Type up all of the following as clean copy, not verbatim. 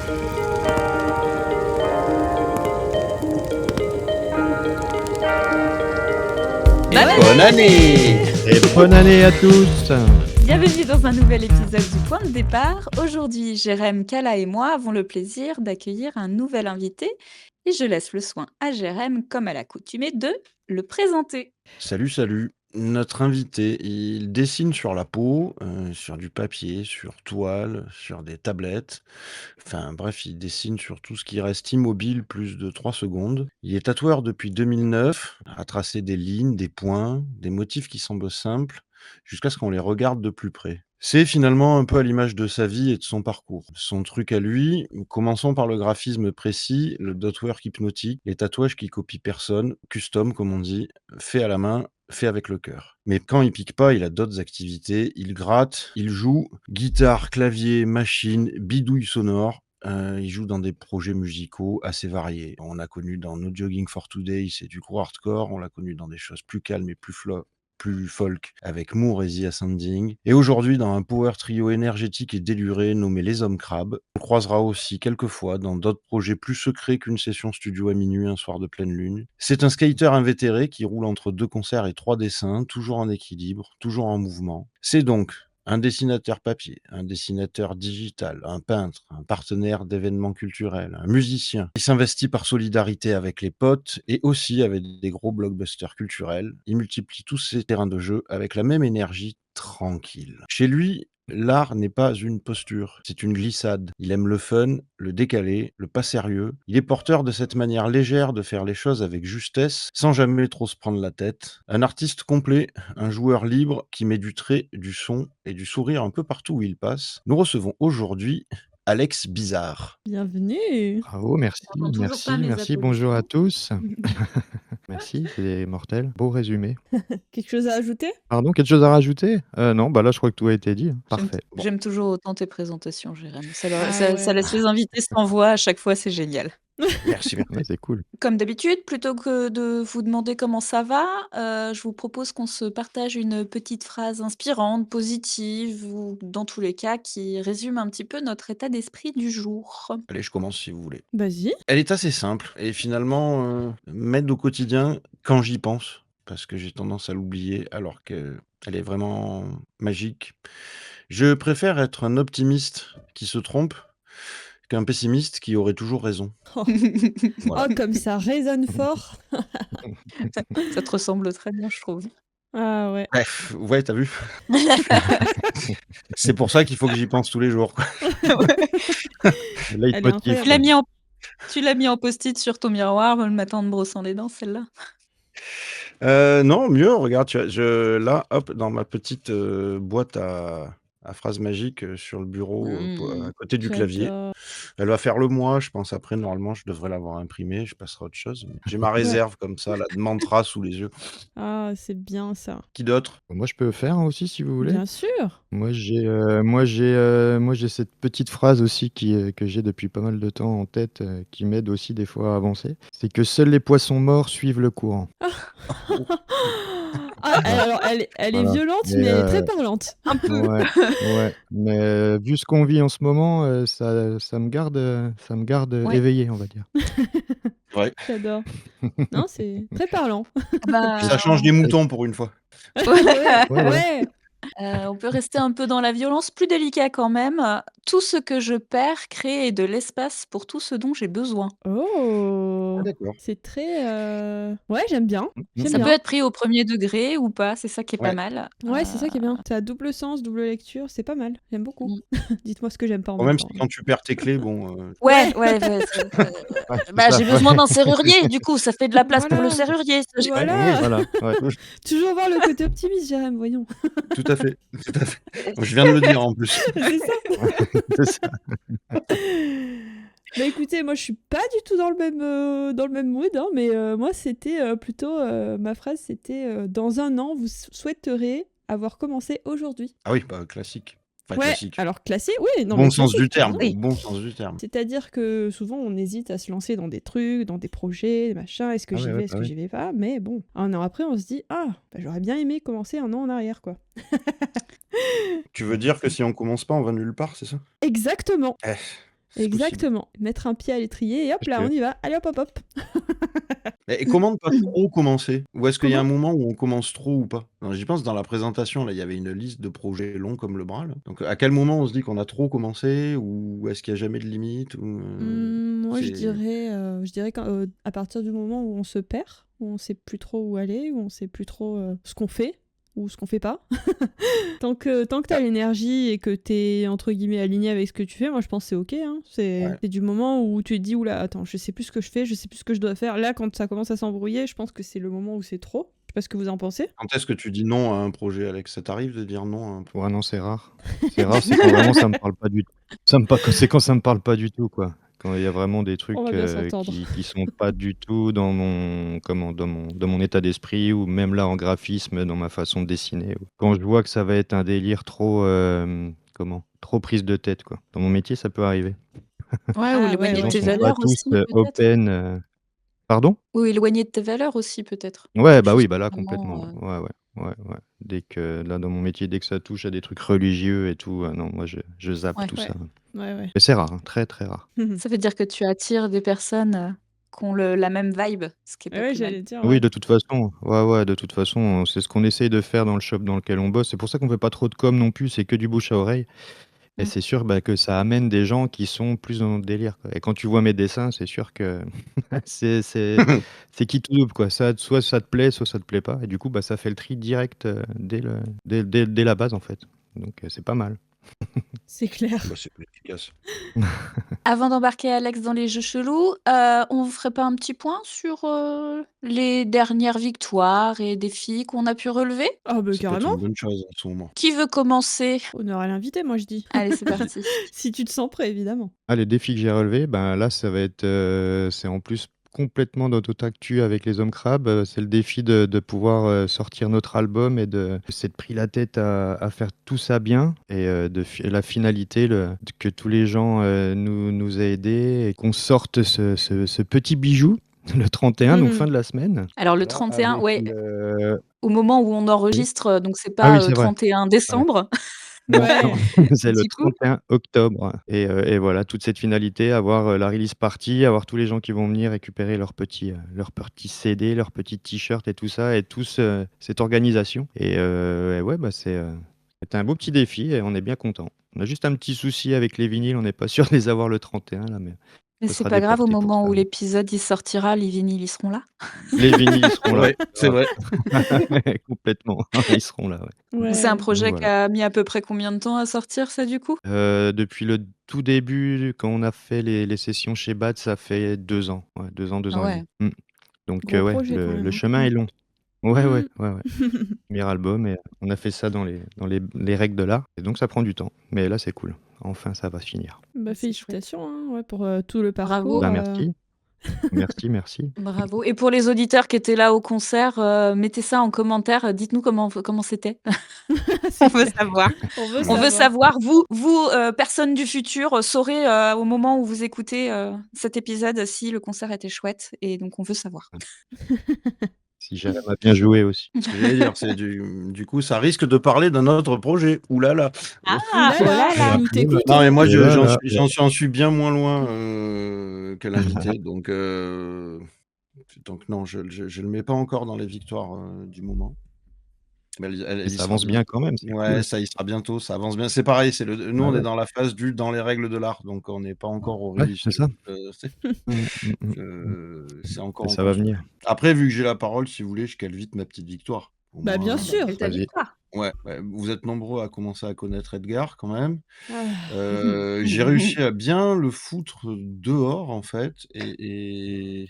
Bonne année! Et bonne année à tous! Bienvenue dans un nouvel épisode du Point de départ. Aujourd'hui, Jérém, Kala et moi avons le plaisir d'accueillir un nouvel invité et je laisse le soin à Jérém, comme à l'accoutumée, de le présenter. Salut, salut. Notre invité, il dessine sur la peau, sur du papier, sur toile, sur des tablettes. Enfin bref, il dessine sur tout ce qui reste immobile plus de 3 secondes. Il est tatoueur depuis 2009, a tracé des lignes, des points, des motifs qui semblent simples, jusqu'à ce qu'on les regarde de plus près. C'est finalement un peu à l'image de sa vie et de son parcours. Son truc à lui, commençons par le graphisme précis, le dotwork hypnotique, les tatouages qui copient personne, custom comme on dit, fait à la main, fait avec le cœur. Mais quand il pique pas, il a d'autres activités, il gratte, il joue, guitare, clavier, machine, bidouille sonore. Il joue dans des projets musicaux assez variés. On l'a connu dans No Jogging for Today, c'est du gros hardcore. On l'a connu dans des choses plus calmes et plus folk avec Moore et The Ascending. Et aujourd'hui dans un power trio énergétique et déluré nommé Les Hommes Crabes. On le croisera aussi quelquefois dans d'autres projets plus secrets qu'une session studio à minuit un soir de pleine lune. C'est un skater invétéré qui roule entre 2 concerts et 3 dessins, toujours en équilibre, toujours en mouvement. C'est donc un dessinateur papier, un dessinateur digital, un peintre, un partenaire d'événements culturels, un musicien. Il s'investit par solidarité avec les potes et aussi avec des gros blockbusters culturels. Il multiplie tous ses terrains de jeu avec la même énergie tranquille. Chez lui, l'art n'est pas une posture, c'est une glissade. Il aime le fun, le décalé, le pas sérieux. Il est porteur de cette manière légère de faire les choses avec justesse, sans jamais trop se prendre la tête. Un artiste complet, un joueur libre qui met du trait, du son et du sourire un peu partout où il passe. Nous recevons aujourd'hui Alex Bizarre. Bienvenue. Bravo, merci, J'entends toujours pas mes merci, bonjour à tous. applaudissements. Merci, c'est mortel. Beau résumé. Quelque chose à ajouter? Pardon, quelque chose à rajouter? Non, bah là, je crois que tout a été dit. Parfait. Bon. J'aime toujours autant tes présentations, Jérém. Ça ouais. laisse les invités sans voix à chaque fois, c'est génial. Merci. Ouais, c'est cool. Comme d'habitude, plutôt que de vous demander comment ça va, je vous propose qu'on se partage une petite phrase inspirante, positive ou dans tous les cas qui résume un petit peu notre état d'esprit du jour. Allez, je commence si vous voulez. Vas-y. Elle est assez simple et finalement m'aide au quotidien quand j'y pense, parce que j'ai tendance à l'oublier alors qu'elle est vraiment magique. Je préfère être un optimiste qui se trompe qu'un pessimiste qui aurait toujours raison. Voilà. Oh, comme ça résonne fort. Ça te ressemble très bien, je trouve. Ah ouais. Bref, ouais, t'as vu? C'est pour ça qu'il faut que j'y pense tous les jours, quoi. Le leitmotiv, incroyable. quoi. Tu l'as mis en post-it sur ton miroir le matin en te brossant les dents, celle-là? Non, mieux, regarde, là, hop, dans ma petite boîte à phrases magiques sur le bureau, à côté du clavier. J'adore. Elle va faire le mois, je pense. Après, normalement, je devrais l'avoir imprimée. Je passerai à autre chose. Mais j'ai ma réserve comme ça, la de mantra sous les yeux. Ah, c'est bien ça. Qui d'autre? Moi, je peux le faire aussi, si vous voulez. Bien sûr. Moi, j'ai cette petite phrase aussi que j'ai depuis pas mal de temps en tête, qui m'aide aussi des fois à avancer. C'est que seuls les poissons morts suivent le courant. Ah, Voilà. alors, elle est Voilà. violente, Mais, mais elle est très parlante. Un peu. ouais. Mais vu ce qu'on vit en ce moment, ça me garde Ouais. éveillé, on va dire. Ouais. J'adore. Non, c'est très parlant. Bah, Puis ça change des moutons pour une fois. Ouais. on peut rester un peu dans la violence, plus délicat quand même. Tout ce que je perds crée de l'espace pour tout ce dont j'ai besoin. Oh. Ah, d'accord. C'est très... Ouais, j'aime bien. J'aime Ça bien. peut être pris au premier degré ou pas, c'est ça qui est pas Ouais. mal. Ouais, c'est ça qui est bien. C'est à double sens, double lecture, c'est pas mal. J'aime beaucoup. Dites-moi ce que j'aime pas en Bon, même même temps. si quand tu perds tes clés, bon. Ouais, Ouais, bah, c'est j'ai ça. besoin d'un serrurier, du coup, ça fait de la place pour le Voilà. serrurier. ça, j'ai- Voilà. Voilà, ouais. Toujours voir le côté optimiste, Jérém, voyons. Tout à fait. Tout à fait. Je viens de le dire en plus. C'est ça. C'est ça. Bah écoutez, moi je suis pas du tout dans le même mood, hein, mais moi c'était plutôt ma phrase c'était dans un an vous souhaiterez avoir commencé aujourd'hui. Ah oui, bah, classique. Enfin, Ouais, classique. alors classé, oui, non Bon mais sens du classique, terme. Oui. Bon sens du terme. c'est-à-dire que souvent on hésite à se lancer dans des trucs, dans des projets, des machins, est-ce que Ah j'y ouais, vais, ouais, est-ce bah que oui. j'y vais pas, mais bon, un an après on se dit ah, bah, j'aurais bien aimé commencer un an en arrière quoi. Tu veux dire que si on commence pas, on va nulle part, c'est ça? Exactement. Eh, C'est possible. Exactement. Mettre un pied à l'étrier et hop Parce là, on que y va. Allez hop, hop, hop. Et comment ne pas trop commencer? Ou est-ce qu'il y a un Comment? moment où on commence trop ou pas? Non, j'y pense dans la présentation, là, il y avait une liste de projets longs comme le bras, là. Donc, à quel moment on se dit qu'on a trop commencé ou est-ce qu'il y a jamais de limite ou, Moi, c'est je dirais à partir du moment où on se perd, où on sait plus trop où aller, où on sait plus trop ce qu'on fait ou ce qu'on fait pas. Tant que t'as ah, l'énergie et que t'es entre guillemets aligné avec ce que tu fais, moi je pense que c'est ok. Hein. ouais. C'est du moment où tu te dis oula, attends, je sais plus ce que je fais, je sais plus ce que je dois faire. Là, quand ça commence à s'embrouiller, je pense que c'est le moment où c'est trop. Je sais pas ce que vous en pensez. Quand est-ce que tu dis non à un projet, Alex? Ça t'arrive de dire non à un projet? ouais, non, c'est rare. C'est rare, c'est quand vraiment ça me parle pas du tout. C'est quand ça me parle pas du tout, quoi. Quand il y a vraiment des On va trucs bien s'entendre. qui sont pas du tout dans dans mon état d'esprit ou même là en graphisme, dans ma façon de dessiner. Quand je vois que ça va être un délire trop, trop prise de tête, quoi. Dans mon métier, ça peut arriver. Ouais, ou Ah ouais, Les éloigner de gens tes ouais. sont pas valeurs tous aussi peut-être? open. Pardon? Ou éloigner de tes valeurs aussi peut-être? Ouais, Quelque bah chose oui, bah là vraiment, complètement. Ouais, ouais, ouais, ouais. Dès que là dans mon métier, dès que ça touche à des trucs religieux et tout, non, moi je zappe ouais. tout Ouais. ça. Ouais. Mais c'est rare, hein, très très rare. Ça veut dire que tu attires des personnes, qui ont la même vibe, ce qui est pas Ouais, plus mal. j'allais dire, Oui, ouais. de toute façon, ouais, de toute façon, c'est ce qu'on essaye de faire dans le shop dans lequel on bosse. C'est pour ça qu'on fait pas trop de com non plus, c'est que du bouche à oreille. Et Mmh. c'est sûr bah, que ça amène des gens qui sont plus dans notre délire, quoi. Et quand tu vois mes dessins, c'est sûr que c'est c'est c'est qui tout double, quoi. Ça, soit ça te plaît, soit ça te plaît pas. Et du coup, bah, ça fait le tri direct dès la base, en fait. Donc c'est pas mal. C'est clair. Bah, c'est plus efficace. Avant d'embarquer Alex dans les jeux chelous, on vous ferait pas un petit point sur, les dernières victoires et défis qu'on a pu relever? Ah bah Ça peut être carrément. une bonne chose en ce moment. Qui veut commencer? Honneur à l'invité, moi je dis. Allez, c'est parti. Si tu te sens prêt, évidemment. Ah, les défis que j'ai relevés, ben là, ça va être, c'est en plus complètement dans notre actu avec les hommes crabes. C'est le défi de pouvoir sortir notre album et de s'être pris la tête à faire tout ça bien et la finalité, que tous les gens nous aient aidés et qu'on sorte ce petit bijou le 31, donc fin de la semaine. Alors le Voilà, 31, avec ouais, le... au moment où on Oui. enregistre, donc c'est Ah oui, pas, c'est vrai. 31 Ouais. décembre. Non, non, Ouais. c'est le Du coup 31 octobre et voilà, toute cette finalité, avoir, la release party, avoir tous les gens qui vont venir récupérer leurs petits CD, leurs petits t-shirts et tout ça et tous, cette organisation et ouais, bah, c'était un beau petit défi et on est bien content. On a juste un petit souci avec les vinyles, on n'est pas sûr de les avoir le 31 là, mais mais ce c'est sera pas grave, au déporté pour moment ça. où l'épisode, il sortira, les vinyles, ils seront là. Les vinyles, ils seront là, Ouais, c'est vrai. complètement, ils seront là, ouais. C'est un Ouais. Donc projet qui voilà. a mis à peu près combien de temps à sortir ça, du coup? Depuis le tout début, quand on a fait les sessions chez BAT, ça fait 2 ans. Ouais, 2 Ah ans et ouais. demi. Donc Gros ouais, projet quand le même. Hein. chemin est long. Ouais, ouais, Mm. ouais, ouais. Premier album et on a fait ça dans les règles de l'art et donc ça prend du temps. Mais là, c'est cool. Enfin, ça va se finir. Bah, C'est chouette. félicitations hein, ouais, pour tout le Bravo. parcours. Bah, merci. Merci, merci. Bravo, et pour les auditeurs qui étaient là au concert, mettez ça en commentaire, dites-nous comment c'était. On C'est veut clair. savoir. On veut On veut savoir. savoir, vous, personnes du futur, saurez, au moment où vous écoutez, cet épisode, si le concert était chouette, et donc on veut savoir. Si j'arrive à bien jouer aussi. Ce que j'allais dire, c'est du coup, ça risque de parler d'un autre projet. Ouh là là. Ouh là Oh là, là là! nous Ouh là, Non, mais t'écoutons. moi, ouh là là, j'en suis bien moins loin que l'invité. Donc non, je le mets pas encore dans les victoires du moment. Mais et elle y ça sera avance bien bientôt. quand même, c'est Ouais, cool. ça y sera bientôt. Ça avance bien. C'est pareil. Nous, Bah on est ouais. dans la phase dans les règles de l'art. Donc, on n'est pas encore au Ouais, release c'est show. ça. Mmh, mmh, mmh, mmh. C'est encore Mais en ça va construction. venir. Après, vu que j'ai la parole, si vous voulez, je cale vite ma petite victoire. Au Bah bien moins, Ah bah, quelle sûr. ta Vas-y. victoire! ouais, vous êtes nombreux à commencer à connaître Edgar quand même. Ah. J'ai réussi à bien le foutre dehors en fait et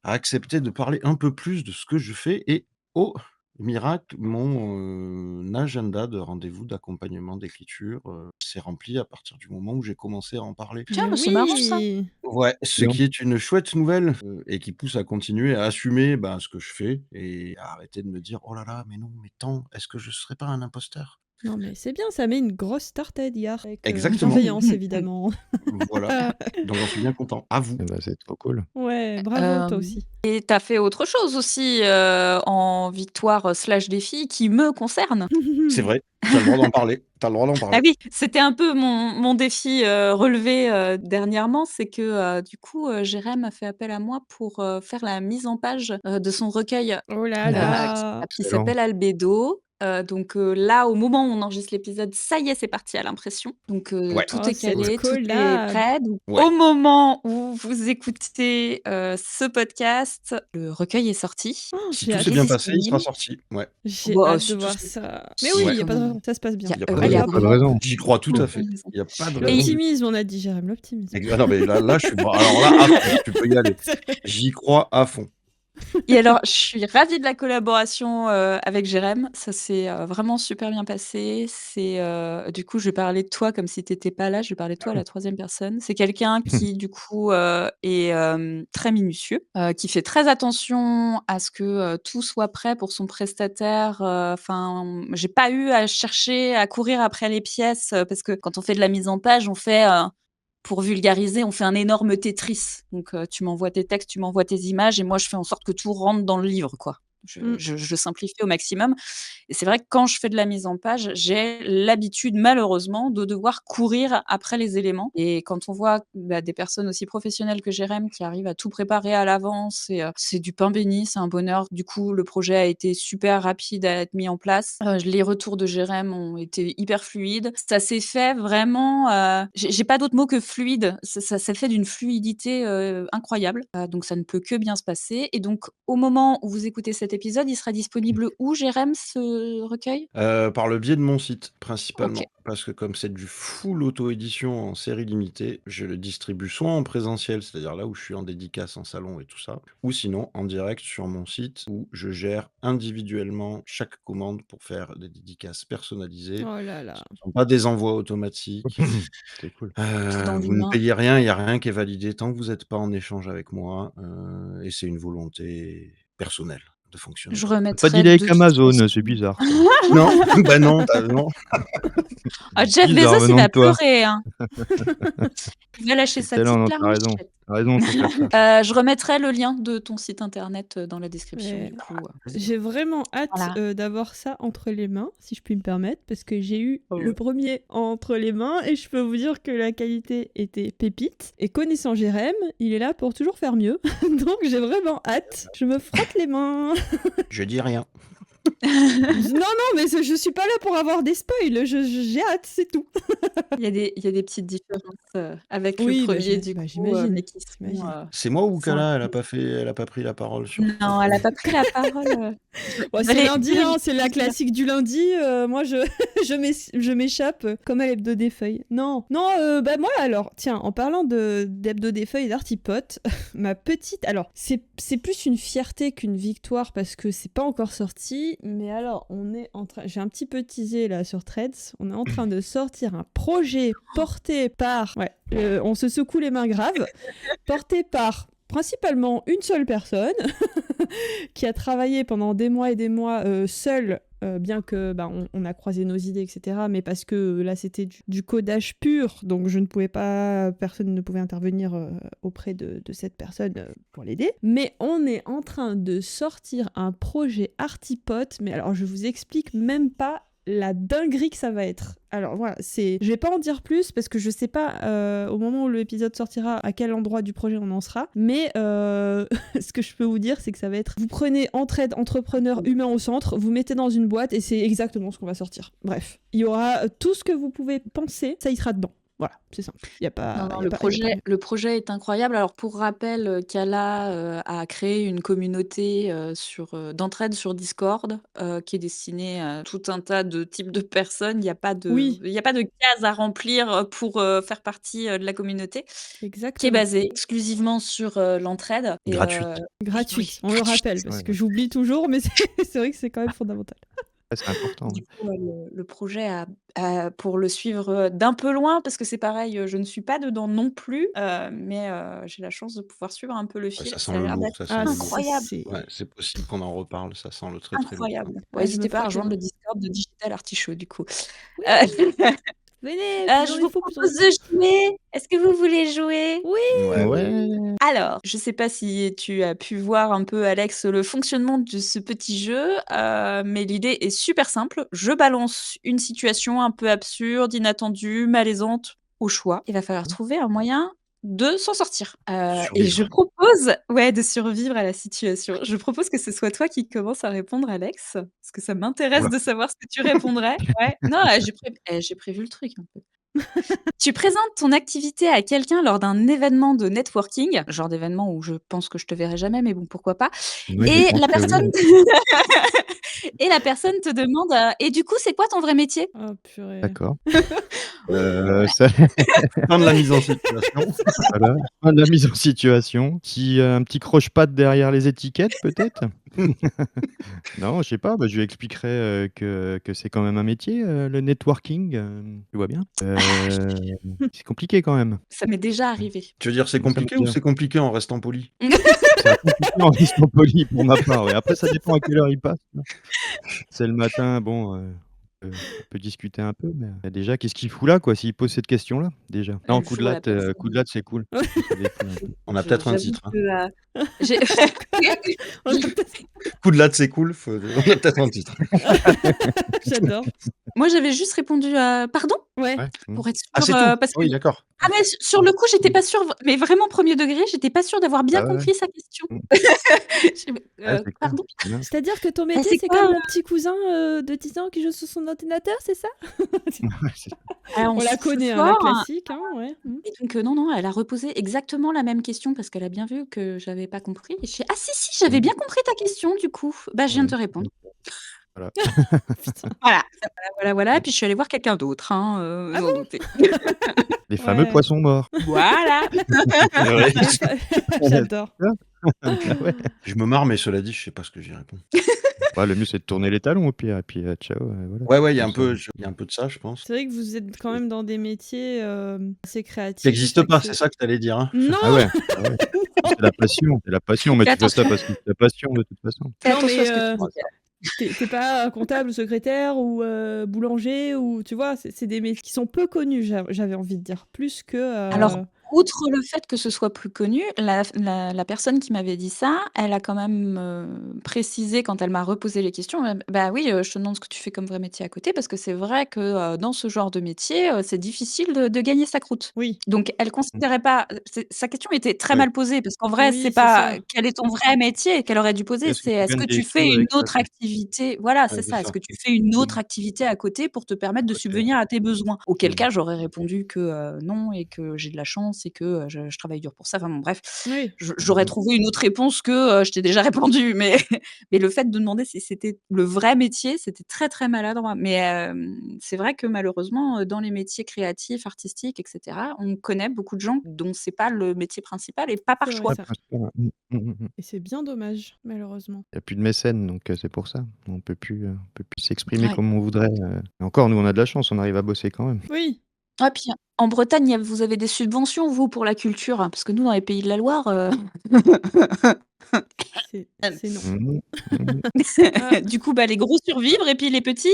à accepter de parler un peu plus de ce que je fais et oh miracle, mon, agenda de rendez-vous d'accompagnement d'écriture, s'est rempli à partir du moment où j'ai commencé à en parler. Tiens, Mais bah, c'est marrant ça. oui. Ouais, ce Et en qui est une chouette nouvelle, et qui pousse à continuer à assumer, ce que je fais et à arrêter de me dire: «Oh là là, mais non, mais tant, est-ce que je serais pas un imposteur?» Non, mais c'est bien, ça met une grosse tarte à Edgar avec Exactement. bienveillance, évidemment. Voilà, donc j'en suis bien content. À vous. Eh bah, c'est trop cool. Ouais, bravo, toi Hem aussi. et tu as fait autre chose aussi, en victoire, slash défi qui me concerne. C'est vrai, tu as le droit d'en parler, tu as le droit d'en Ah parler. oui, c'était un peu mon défi, relevé, dernièrement, c'est que, du coup, Jérém a fait appel à moi pour, faire la mise en page, de son recueil, Oh là Ah, là! qui Excellent. s'appelle Albédo. Donc, là, au moment où on enregistre l'épisode, ça y est, c'est parti à l'impression. Donc, ouais, tout Oh, est cette calé, tout est collab! prêt. Donc, ouais. au moment où vous écoutez, ce podcast, le recueil est sorti Oh, Si j'ai tout hâte s'est et bien de passé, il sera disponible. sorti. Ouais, j'ai Bah, hâte de si tout voir se ça. Mais oui, il ouais. y a pas de raison, ça se passe Il bien. y a Il y a pas il de y a Pas de vraiment raison. J'y crois tout à fait. aucune raison. Il y a pas de Et raison du tout. L'optimisme, on a dit, Jérém, l'optimisme. Ah non, mais là, je suis alors là, à fond, tu peux y aller. J'y crois à fond. Et alors, je suis ravie de la collaboration, avec Jérém. Ça s'est, vraiment super bien passé. Du coup, je vais parler de toi comme si tu étais pas là. Je vais parler de toi à la troisième personne. C'est quelqu'un qui, du coup, est, très minutieux, qui fait très attention à ce que, tout soit prêt pour son prestataire. Enfin, j'ai pas eu à chercher, à courir après les pièces, parce que quand on fait de la mise en page, on fait, pour vulgariser, on fait un énorme Tetris. Donc, tu m'envoies tes textes, tu m'envoies tes images et moi, je fais en sorte que tout rentre dans le livre, quoi. Mmh. Je simplifie au maximum et c'est vrai que quand je fais de la mise en page, j'ai l'habitude, malheureusement, de devoir courir après les éléments et quand on voit, bah, des personnes aussi professionnelles que Jérém qui arrivent à tout préparer à l'avance c'est du pain béni, c'est un bonheur. Du coup, le projet a été super rapide à être mis en place. Les retours de Jérém ont été hyper fluides. Ça s'est fait vraiment, j'ai pas d'autre mot que fluide. Ça s'est fait d'une fluidité, incroyable, donc ça ne peut que bien se passer et donc au moment où vous écoutez cet épisode, il sera disponible où, Jérém, ce recueil? Par le biais de mon site, OK. principalement, parce que comme c'est du full auto-édition en série limitée, je le distribue soit en présentiel, c'est-à-dire là où je suis en dédicace en salon et tout ça, ou sinon en direct sur mon site où je gère individuellement chaque commande pour faire des dédicaces personnalisées. Oh là Ce là. ne sont pas des envois automatiques. C'est cool. C'est dans Vous ne l'humain. payez rien, il y a rien qui est validé tant que vous êtes pas en échange avec moi, et c'est une volonté personnelle de fonctionner Je comme ça. Tu pas remettrai dealé de avec toute Amazon, c'est façon bizarre ça. Non, bah non, non. Ah, Jeff Bizarre Bezos, il venant de va toi. pleurer, hein. Il va lâcher sa Excellent, petite non, tu as larmichette. raison. Tu as raison, faut faire ça. Je remettrai le lien de ton site internet, dans la description Ouais. du coup, J'ai vraiment hâte voilà. d'avoir ça entre les mains, si je puis me permettre, parce que j'ai eu Oh le ouais. premier entre les mains et je peux vous dire que la qualité était pépite. Et connaissant Jérém, il est là pour toujours faire mieux. Donc j'ai vraiment hâte. Je me frotte les mains. Je dis rien. Non, mais je suis pas là pour avoir des spoils. J'ai hâte, c'est tout. Il y a des petites différences, avec le Oui, premier du coup, j'imagine. mais qui sont, C'est moi ou qui sont Kala, incroyables. elle a pas pris la parole sur Non, elle a pas pris la parole, Ouais, vous c'est allez lundi, hein, c'est la vérifier ça. classique du lundi. Moi, je m'échappe comme à l'hebdo des feuilles. Non, bah moi alors, tiens, en parlant d'hebdo des feuilles et d'Artipote, ma petite, alors c'est plus une fierté qu'une victoire parce que c'est pas encore sorti, mais alors on est en train, j'ai un petit peu teasé là sur Threads, on est en train de sortir un projet porté par, ouais, on se secoue les mains graves, porté par principalement une seule personne qui a travaillé pendant des mois et des mois seule, bien que bah, on a croisé nos idées, etc. Mais parce que là, c'était du codage pur, donc je ne pouvais pas, personne ne pouvait intervenir auprès de cette personne pour l'aider. Mais on est en train de sortir un projet Artipote, mais alors je vous explique même pas la dinguerie que ça va être. Alors voilà, je vais pas en dire plus parce que je sais pas au moment où l'épisode sortira à quel endroit du projet on en sera, mais ce que je peux vous dire c'est que ça va être, vous prenez entraide entrepreneur humain au centre, vous mettez dans une boîte et c'est exactement ce qu'on va sortir. Bref, il y aura tout ce que vous pouvez penser, ça y sera dedans. Voilà, c'est simple. Il y a pas, Non, y a pas mieux. le projet est incroyable. Alors pour rappel, Kala, a créé une communauté, d'entraide sur Discord, qui est destinée à tout un tas de types de personnes. Oui, Il y a pas de cases à remplir, pour, faire partie, de la communauté, qui est exactement. basée exclusivement sur, l'entraide gratuite. oui, Gratuite, on le gratuite. rappelle parce Ouais. que j'oublie toujours, mais c'est vrai que c'est quand même fondamental. c'est important, Du ouais. coup, le projet pour le suivre, d'un peu loin parce que c'est pareil, je ne suis pas dedans non plus, mais j'ai la chance de pouvoir suivre un peu le Ouais, fil. ça sent Ça a le l'air lourd, d'être ça sent Ah, le ça, lourd. incroyable, c'est. Ouais, c'est possible qu'on en reparle, ça sent le très, très lourd, hein. incroyable. Ouais, Ah, je me n'hésitez pas à ferai rejoindre un. le Discord de Digital Artichaut du coup. Oui, Heu venez, plus on Je est vous faux, plus on est propose fou. de jouer. Est-ce que vous voulez jouer? Oui, Ouais, ouais. Ouais, Alors, je sais pas si tu as pu voir un peu, Alex, le fonctionnement de ce petit jeu, mais l'idée est super simple. Je balance une situation un peu absurde, inattendue, malaisante, au choix. Il va falloir trouver un moyen de s'en sortir, et je Survivre. propose ouais, de survivre à la situation. Je propose que ce soit toi qui commence à répondre, Alex, parce que ça Ouh m'intéresse là. de savoir ce que tu répondrais. Ouais, non, j'ai prévu le truc un peu. Tu présentes ton activité à quelqu'un lors d'un événement de networking, genre d'événement où je pense que je te verrai jamais, mais bon, pourquoi pas. ouais, je Et pense la que oui. personne et la personne te demande, «Et du coup, c'est quoi ton vrai métier?» oh purée. D'accord. Ça Fin de la mise en situation. voilà, fin de la mise en situation. Un petit croche-patte derrière les étiquettes peut-être? Non, je sais pas, bah, je lui expliquerai, que c'est quand même un métier, le networking, tu vois bien? C'est compliqué quand même. Ça m'est déjà arrivé. Tu veux dire c'est Moi, ça m'est compliqué ou déjà c'est compliqué en restant poli? c'est compliqué en restant poli pour ma part, ouais. Après ça dépend à quelle heure il passe, là. C'est le matin, bon, on peut discuter un peu, mais déjà qu'est-ce qu'il fout là, quoi, s'il pose cette question-là, déjà? Non, Le jour où la coup de personne latte, c'est cool. Ça défoule un peu. On a peut-être un j'avoue titre, hein. que, j'ai On a peut-être- Coup de latte, c'est cool, on a peut-être un titre. J'adore. moi, j'avais juste répondu, «Pardon?» Ouais. Ouais, mmh. pour être Ah, sûre, c'est tout? parce Ah que oui, d'accord. ah mais sur le coup, j'étais pas sûre, mais vraiment premier degré, j'étais pas sûre d'avoir bien Bah, ouais, ouais. compris sa question. Mmh. J'ai fait: Ouais, c'est clair, «Pardon?» c'est bien. C'est-à-dire que ton «Et métier, c'est c'est quoi, comme mon petit cousin de 10 ans qui joue sur son ordinateur, c'est ça? Ouais, c'est On On la souffle connaît, hein, la fort?» classique, hein, ouais. Et donc non, non, elle a reposé exactement la même question parce qu'elle a bien vu que j'avais pas compris et je fais: «Ah si, si, j'avais mmh. bien compris ta question du coup. Bah, je viens de Ouais, te répondre». voilà. Putain. Voilà, voilà, voilà, Mmh. puis je suis allée voir quelqu'un d'autre, hein, Ah vous en bon? doutez. Les fameux Ouais. poissons morts. Voilà. Ouais, Les fa J'adore. Bah, ouais. je me marre, mais cela dit, je sais pas ce que j'y réponds. Bah, le mieux, c'est de tourner les talons au pire et puis, ciao, voilà. Ouais, ouais, Comme ça. il y a un peu de ça, je pense. C'est vrai que vous êtes quand même dans des métiers, assez Qui créatifs, existe pas, c'est axés ça que tu allais dire, hein? non! Ah ouais, ah ouais. C'est la passion, mais Fais tu fais ça attention, parce que c'est ta passion de toute façon. fais Non, attention à mais ce que tu dis. Ouais, ça tu es pas comptable, secrétaire ou boulanger ou tu vois? C'est des métiers qui sont peu connus, j'avais envie de dire, plus que, Alors, outre le fait que ce soit plus connu, la personne qui m'avait dit ça, elle a quand même, précisé quand elle m'a reposé les questions, «Bah oui, je te demande ce que tu fais comme vrai métier à côté parce que c'est vrai que, dans ce genre de métier, c'est difficile de gagner sa croûte». oui, Donc elle considérait pas sa question était très Oui. mal posée parce qu'en vrai, c'est oui, c'est pas, ça. «Quel est ton vrai métier?» qu'elle aurait dû poser, Est-ce que c'est: tu «Est-ce gagnes que des tu fais sous une avec ça, autre quoi? activité?» Voilà, c'est ouais, c'est ça. «Est-ce ça. que tu fais une Mmh. autre activité à côté pour te permettre de OK. subvenir à tes besoins?» auquel Mmh. cas j'aurais répondu que, non et que j'ai de la chance et que, je travaille dur pour ça. Enfin bon bref, Oui. j'aurais Mmh. trouvé une autre réponse que, je t'ai déjà répondu, mais mais le fait de demander si c'était le vrai métier, c'était très, très maladroit. Mais c'est vrai que malheureusement, dans les métiers créatifs, artistiques et cetera, on connaît beaucoup de gens dont c'est pas le métier principal et pas par C'est vrai choix. Ouais, ça. principalement. Mmh. Et c'est bien dommage, malheureusement. Il y a plus de mécènes, donc c'est pour ça. On peut plus s'exprimer Ouais. comme on voudrait, et encore, nous, on a de la chance, on arrive à bosser quand même. Oui, Ah puis en Bretagne, vous avez des subventions vous pour la culture? Parce que nous dans les Pays de la Loire, c'est non. Mmh mh. Mmh. Ah, du coup, bah, les gros survivent et puis les petits,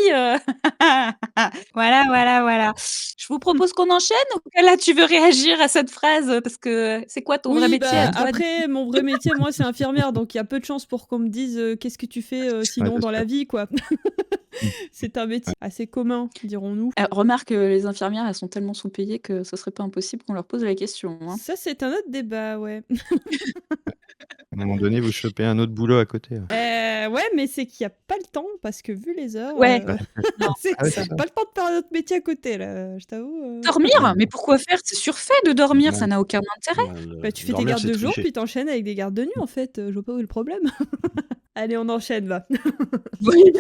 voilà, voilà, voilà. Je vous propose qu'on enchaîne ou que là tu veux réagir à cette phrase? Parce que c'est quoi ton vrai oui, métier à bah, toi? après, mon vrai métier, moi, c'est infirmière, donc il y a peu de chances pour qu'on me dise, «Qu'est-ce que tu fais, Ouais, sinon c'est dans sûr. la vie?» quoi. Mmh. C'est un métier assez commun, dirons-nous. Remarque, les infirmières, elles sont tellement sous-payées que ce serait pas impossible qu'on leur pose la question, hein. Ça, c'est un autre débat, ouais. À un moment donné, vous chopez un autre boulot à côté, là. Ouais, mais c'est qu'il y a pas le temps parce que vu les heures, Ouais, Ouais. non, Ah ouais, ça c'est ça. pas le temps de faire un autre métier à côté là, je t'avoue, dormir? Mmh. Mais pourquoi faire? C'est surfait de dormir, Ouais, ça n'a aucun intérêt. Ouais, Bah, tu fais tes dormir, gardes c'est de jour, tricher. puis tu enchaînes avec des gardes de nuit, en fait, je vois pas où est le problème. Allez, on enchaîne, va. Oui.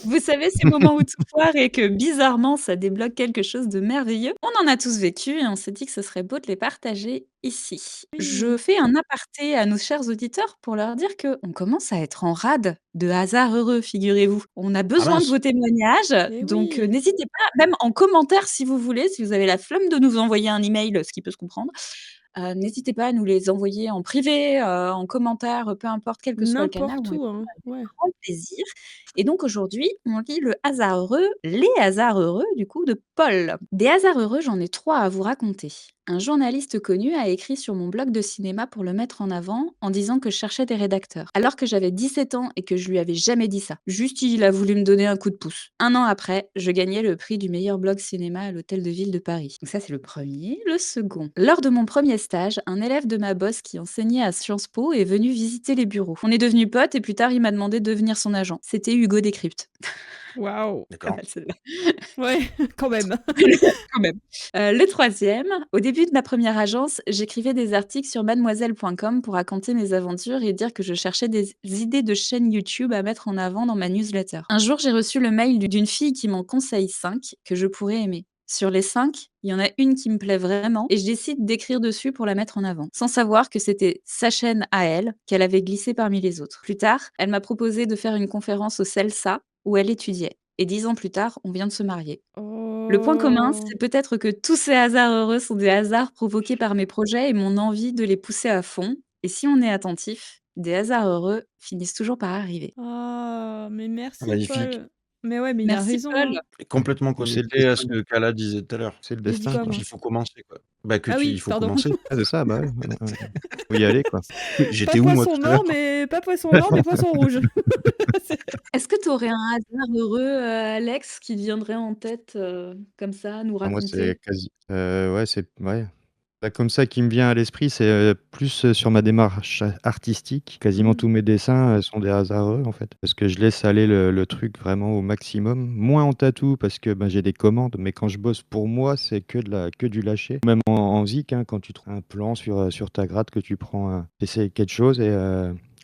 Vous savez, ces moments où tout foire et que bizarrement, ça débloque quelque chose de merveilleux. On en a tous vécu et on s'est dit que ce serait beau de les partager ici. Je Oui. fais un aparté à nos chers auditeurs pour leur dire qu'on commence à être en rade de hasard heureux, figurez-vous. On a Ah besoin de mince! vos témoignages, Mais donc oui. n'hésitez pas, même en commentaire si vous voulez, si vous avez la flemme de nous envoyer un email, ce qui peut se comprendre, n'hésitez pas à nous les envoyer en privé, en commentaire, peu importe quel que soit le canal, on N'importe les où, prend hein. avec Ouais. grand plaisir. Et donc aujourd'hui, on lit le hasard heureux, les hasards heureux du coup de Paul. Des hasards heureux, j'en ai 3 à vous raconter. Un journaliste connu a écrit sur mon blog de cinéma pour le mettre en avant en disant que je cherchais des rédacteurs. Alors que j'avais 17 ans et que je lui avais jamais dit ça. Juste, il a voulu me donner un coup de pouce. Un an après, je gagnais le prix du meilleur blog cinéma à l'Hôtel de Ville de Paris. Donc ça, c'est le premier. Le second. Lors de mon premier stage, un élève de ma boss qui enseignait à Sciences Po est venu visiter les bureaux. On est devenus potes et plus tard, il m'a demandé de devenir son agent. C'était Hugo Décrypte. Waouh. Pas D'accord. mal celle-là. Ouais, quand même. Quand même. Le troisième, au début de ma première agence, j'écrivais des articles sur mademoiselle.com pour raconter mes aventures et dire que je cherchais des idées de chaînes YouTube à mettre en avant dans ma newsletter. Un jour, j'ai reçu le mail d'une fille qui m'en conseille 5 que je pourrais aimer. Sur les 5, il y en a une qui me plaît vraiment et je décide d'écrire dessus pour la mettre en avant, sans savoir que c'était sa chaîne à elle qu'elle avait glissée parmi les autres. Plus tard, elle m'a proposé de faire une conférence au CELSA où elle étudiait. Et 10 ans plus tard, on vient de se marier. Le point commun, Oh. c'est peut-être que tous ces hasards heureux sont des hasards provoqués par mes projets et mon envie de les pousser à fond. Et si on est attentif, des hasards heureux finissent toujours par arriver. Ah, mais merci Magnifique. Paul. Mais ouais, mais il a Merci raison, Paul. hein. Et complètement Ou c'est le connecté à ce destin. que Kala disait tout à l'heure. C'est le Il a dit destin, quoi, quoi. moi? Qu'il faut commencer, quoi. Bah, Ah il oui, faut pardon. commencer. Ah, c'est ça, bah ouais, faut y aller, quoi. Pas J'étais où moi poisson tout à l'heure? mort, mais pas poisson mort, mais poisson rouge. C'est Est-ce que tu aurais un hasard heureux, Alex, qui te viendrait en tête, comme ça, à nous Ah moi, c'est raconter? quasi ouais, c'est ouais. Là, comme ça qui me vient à l'esprit, c'est, plus, sur ma démarche artistique. Quasiment Mmh. tous mes dessins, sont des hasardeux, en fait, parce que je laisse aller le truc vraiment au maximum. Moins en tatou parce que, ben, j'ai des commandes, mais quand je bosse pour moi, c'est que du lâcher. Même en zik, hein, quand tu trouves un plan sur ta gratte, que tu prends tu essaies quelque chose et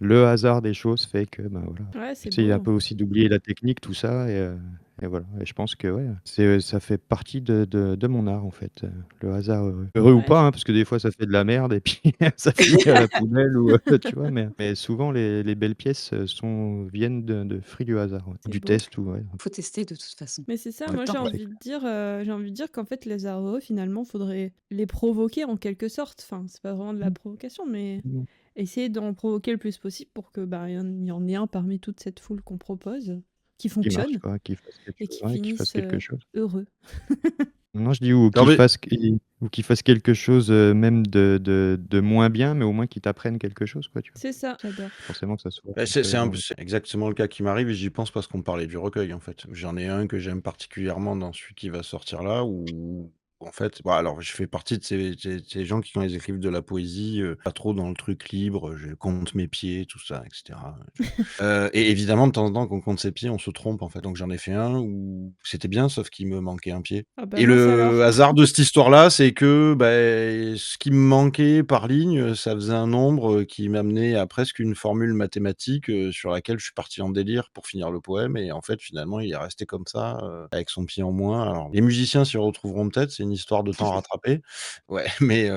le hasard des choses fait que, ben, voilà. Ouais, c'est J'essaye un beau. peu aussi d'oublier la technique, tout ça et voilà et je pense que, ouais, ça fait partie de mon art, en fait, le hasard heureux. Heureux ou Ouais, pas, hein, parce que des fois ça fait de la merde et puis ça finit à la poubelle ou tu vois? Mais souvent les belles pièces, viennent de fruits du hasard, ouais, ou c'est du beau. test ou ouais. Faut tester de toute façon. Mais c'est ça, Tout le moi temps. j'ai envie de dire qu'en fait les heureux, finalement, faudrait les provoquer en quelque sorte. Enfin, c'est pas vraiment de la provocation, mais Mmh. essayer d'en provoquer le plus possible pour que bah, il y en ait un parmi toute cette foule qu'on propose, qui Qui marche fonctionne quoi, qu'il fasse quelque et chose, qui ouais, qu'il fasse finisse quelque chose. heureux. Non, je dis ou Non, mais qu'il fasse quelque chose, même de moins bien, mais au moins qu'il t'apprenne quelque chose, quoi, tu vois? C'est ça, j'adore. Forcément que ça soit bah, c'est un dans peu le c'est exactement le cas qui m'arrive et j'y pense parce qu'on parlait du recueil, en fait. J'en ai un que j'aime particulièrement dans celui qui va sortir là où en fait, bah, alors je fais partie de ces gens qui, quand ils écrivent de la poésie, pas trop dans le truc libre, je compte mes pieds, tout ça et cetera, et évidemment, de temps en temps, quand on compte ses pieds, on se trompe, en fait. Donc j'en ai fait un où c'était bien, sauf qu'il me manquait un pied Ah bah et mince alors. le hasard de cette histoire-là, c'est que, beh, ce qui me manquait par ligne, ça faisait un nombre, qui m'amenait à presque une formule mathématique, sur laquelle je suis parti en délire pour finir le poème et en fait, finalement, il est resté comme ça, avec son pied en moins. Alors les musiciens s'y retrouveront peut-être, c'est une histoire de temps rattrapé. Ouais, mais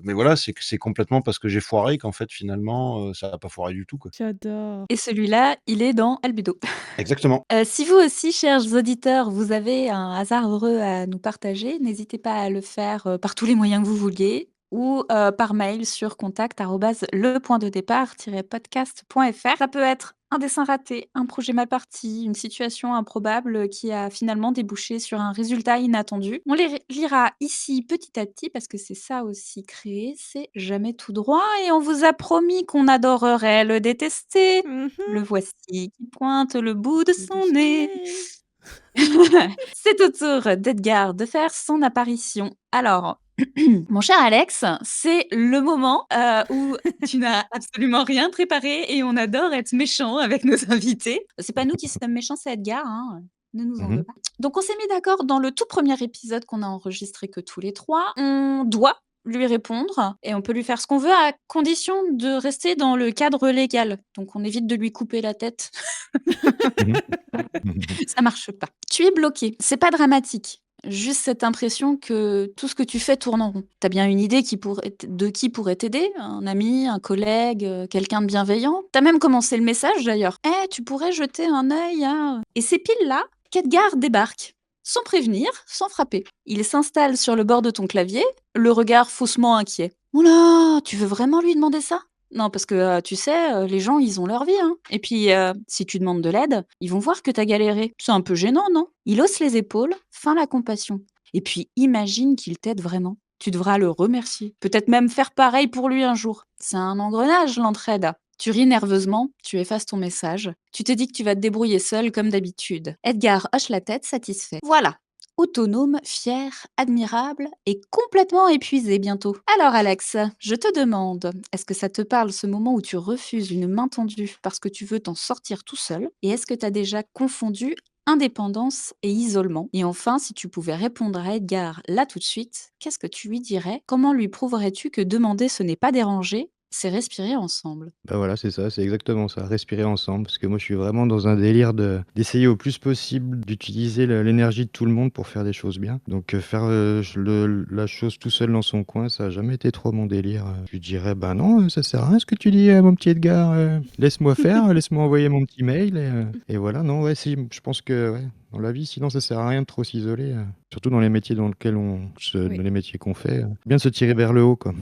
voilà, c'est complètement parce que j'ai foiré qu'en fait, finalement, ça a pas foiré du tout, quoi. J'adore. Et celui-là, il est dans Albedo. Exactement. Si vous aussi, chers auditeurs, vous avez un hasard heureux à nous partager, n'hésitez pas à le faire, par tous les moyens que vous vouliez ou, par mail sur contact@lepointdedépart-podcast.fr. Ça peut être un dessin raté, un projet mal parti, une situation improbable, qui a finalement débouché sur un résultat inattendu. On les lira ici petit à petit parce que c'est ça aussi créer, c'est jamais tout droit et on vous a promis qu'on adorerait le détester. Le Mhm. voici qui pointe le bout de De son son nez. nez. C'est au tour d'Edgar de faire son apparition. Alors, mon cher Alex, c'est le moment, où tu n'as absolument rien préparé et on adore être méchant avec nos invités. C'est pas nous qui sommes méchants, c'est Edgar, hein, ne nous en Mmh veux mh. pas. Donc on s'est mis d'accord dans le tout premier épisode qu'on a enregistré que tous les 3, on doit lui répondre et on peut lui faire ce qu'on veut à condition de rester dans le cadre légal. Donc on évite de lui couper la tête. Mmh. Ça marche pas. Tu es bloqué. C'est pas dramatique. Juste cette impression que tout ce que tu fais tourne en rond. Tu as bien une idée de qui pourrait t'aider? Un ami, un collègue, quelqu'un de bienveillant? Tu as même commencé le message d'ailleurs. Eh, tu pourrais jeter un œil à... Et c'est pile là qu'Edgar débarque. Sans prévenir, sans frapper. Il s'installe sur le bord de ton clavier, le regard faussement inquiet. Oula, tu veux vraiment lui demander ça? Non, parce que tu sais, les gens, ils ont leur vie, hein. Et puis, si tu demandes de l'aide, ils vont voir que t'as galéré. C'est un peu gênant, non? Il hausse les épaules, feint la compassion. Et puis, imagine qu'il t'aide vraiment. Tu devras le remercier. Peut-être même faire pareil pour lui un jour. C'est un engrenage, l'entraide. Tu ris nerveusement, tu effaces ton message. Tu te dis que tu vas te débrouiller seul comme d'habitude. Edgar hoche la tête, satisfait. Voilà. Autonome, fier, admirable et complètement épuisé bientôt. Alors Alex, je te demande, est-ce que ça te parle ce moment où tu refuses une main tendue parce que tu veux t'en sortir tout seul? Et est-ce que tu as déjà confondu indépendance et isolement? Et enfin, si tu pouvais répondre à Edgar là tout de suite, qu'est-ce que tu lui dirais? Comment lui prouverais-tu que demander ce n'est pas déranger, c'est respirer ensemble? Bah, voilà, c'est ça, c'est exactement ça, respirer ensemble. Parce que moi, je suis vraiment dans un délire d'essayer au plus possible d'utiliser l'énergie de tout le monde pour faire des choses bien. Donc, faire la chose tout seul dans son coin, ça a jamais été trop mon délire. Je lui dirais, bah non, ça sert à rien ce que tu dis, mon petit Edgar. Laisse-moi faire, laisse-moi envoyer mon petit mail. Et voilà, non, ouais, si, je pense que ouais, dans la vie, sinon, ça sert à rien de trop s'isoler. Surtout dans les métiers dans lesquels Oui. dans les métiers qu'on fait. Bien de se tirer vers le haut, quoi.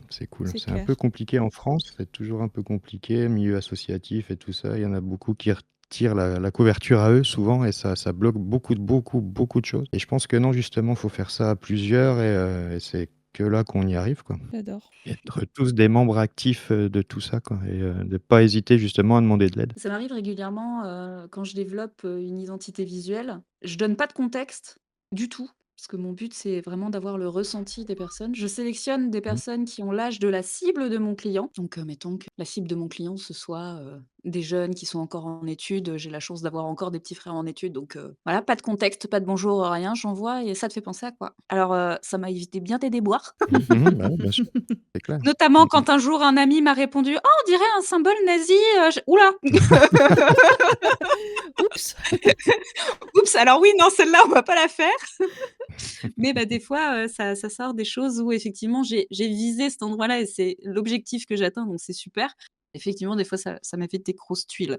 C'est cool. C'est C'est un clair. peu compliqué en France, c'est toujours un peu compliqué, milieu associatif et tout ça. Il y en a beaucoup qui retirent la couverture à eux souvent et ça bloque beaucoup de choses. Et je pense que non, justement, faut faire ça à plusieurs et c'est que là qu'on y arrive, quoi. J'adore. Et être tous des membres actifs de tout ça, quoi. Et de pas hésiter justement à demander de l'aide. Ça m'arrive régulièrement quand je développe une identité visuelle. Je donne pas de contexte du tout, parce que mon but c'est vraiment d'avoir le ressenti des personnes. Je sélectionne des Mmh. personnes qui ont l'âge de la cible de mon client. Donc, mettons que la cible de mon client ce soit des jeunes qui sont encore en études. J'ai la chance d'avoir encore des petits frères en études, donc voilà, pas de contexte, pas de bonjour, rien. J'envoie et ça te fait penser à quoi? Alors, ça m'a évité bien des déboires. Bah oui, bien sûr, c'est clair. Notamment Mmh. quand un jour un ami m'a répondu: «Oh, on dirait un symbole nazi», ouh là! Oups. Oups, alors oui, non, celle-là, on va pas la faire. Mais bah, des fois, ça sort des choses où effectivement j'ai visé cet endroit-là et c'est l'objectif que j'atteins, donc c'est super. Effectivement, des fois, ça m'a fait des grosses tuiles.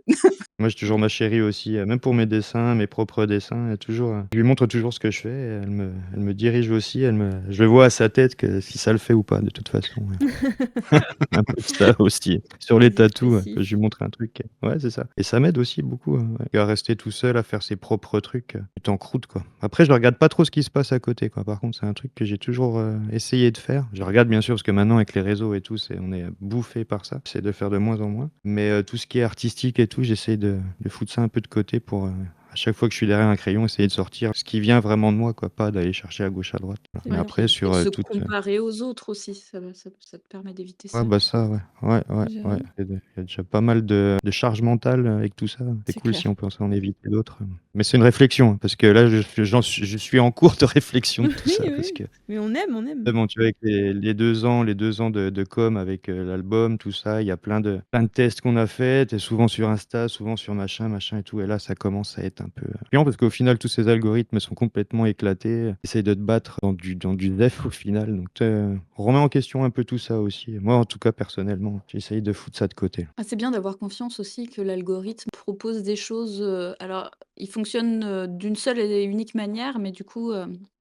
Moi, j'ai toujours ma chérie aussi, même pour mes dessins, mes propres dessins, toujours, je lui montre toujours ce que je fais et elle me dirige aussi, je le vois à sa tête que si ça le fait ou pas de toute façon, ouais. Un peu de ça aussi. Sur les Vas-y, tatous, précis. je lui montre un truc, ouais, c'est ça et ça m'aide aussi beaucoup, ouais, à rester tout seul, à faire ses propres trucs, tu t'encroutes, quoi. Après, je regarde pas trop ce qui se passe à côté, quoi. Par contre, c'est un truc que j'ai toujours, essayé de faire. Je regarde bien sûr parce que maintenant avec les réseaux et tout, on est bouffé par ça. J'essaie de faire de moins en moins, mais tout ce qui est artistique et tout, j'essaie de foutre ça un peu de côté pour, à chaque fois que je suis derrière un crayon, essayer de sortir ce qui vient vraiment de moi, quoi, pas d'aller chercher à gauche, à droite. C'est Mais bien. après Et sur, de se toute, comparer aux autres aussi, ça te permet d'éviter ouais, ça. bah, ça, ouais. Ouais, ouais, ouais. J'avoue. Il y a déjà pas mal de charge mentale avec tout ça. C'est C'est cool si clair. on peut en éviter d'autres. Mais c'est une réflexion, hein, parce que là, je suis en cours de réflexion de tout Oui, ça, parce oui. que Mais on aime, on aime. justement, tu vois, avec les 2 ans de com avec, l'album, tout ça, il y a plein de tests qu'on a faits. Tu souvent sur Insta, souvent sur machin et tout et là, ça commence à être un peu, chiant parce qu'au final, tous ces algorithmes sont complètement éclatés. Essayent de te battre dans du def au final, donc on remet en question un peu tout ça aussi. Moi, en tout cas, personnellement, j'essaye de foutre ça de côté. Ah, c'est bien d'avoir confiance aussi que l'algorithme propose des choses, alors il fonctionne, d'une seule et unique manière, mais du coup,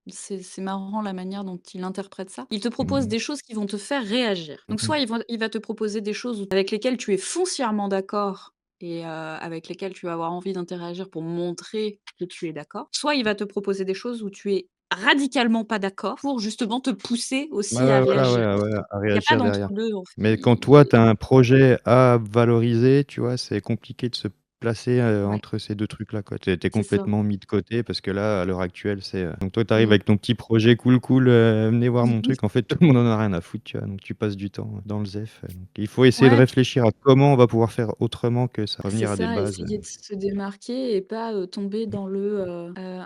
c'est marrant la manière dont il interprète ça. Il te propose Mmh. des choses qui vont te faire réagir. Donc Mmh. soit il va te proposer des choses avec lesquelles tu es foncièrement d'accord et avec lesquelles tu vas avoir envie d'interagir pour montrer que tu es d'accord. Soit il va te proposer des choses où tu es radicalement pas d'accord pour justement te pousser Ouais, aussi à ouais, voilà, réagir. ouais, ouais, à Il y a pas réagir derrière. d'entre-deux en fait. Mais quand toi, tu as un projet à valoriser, tu vois, c'est compliqué de se placé, Ouais, entre ces 2 trucs-là, quoi. Tu es c'est ça. complètement mis de côté parce que là, à l'heure actuelle, donc toi, tu arrives Mmh. avec ton petit projet cool, cool, «Venez voir mon Mmh. truc». En fait, tout le monde en a rien à foutre, tu vois? Donc tu passes du temps dans le ZEF, donc il faut essayer de Ouais. réfléchir à comment on va pouvoir faire autrement que ça, C'est revenir à des ça, bases, essayer de se démarquer et pas, tomber dans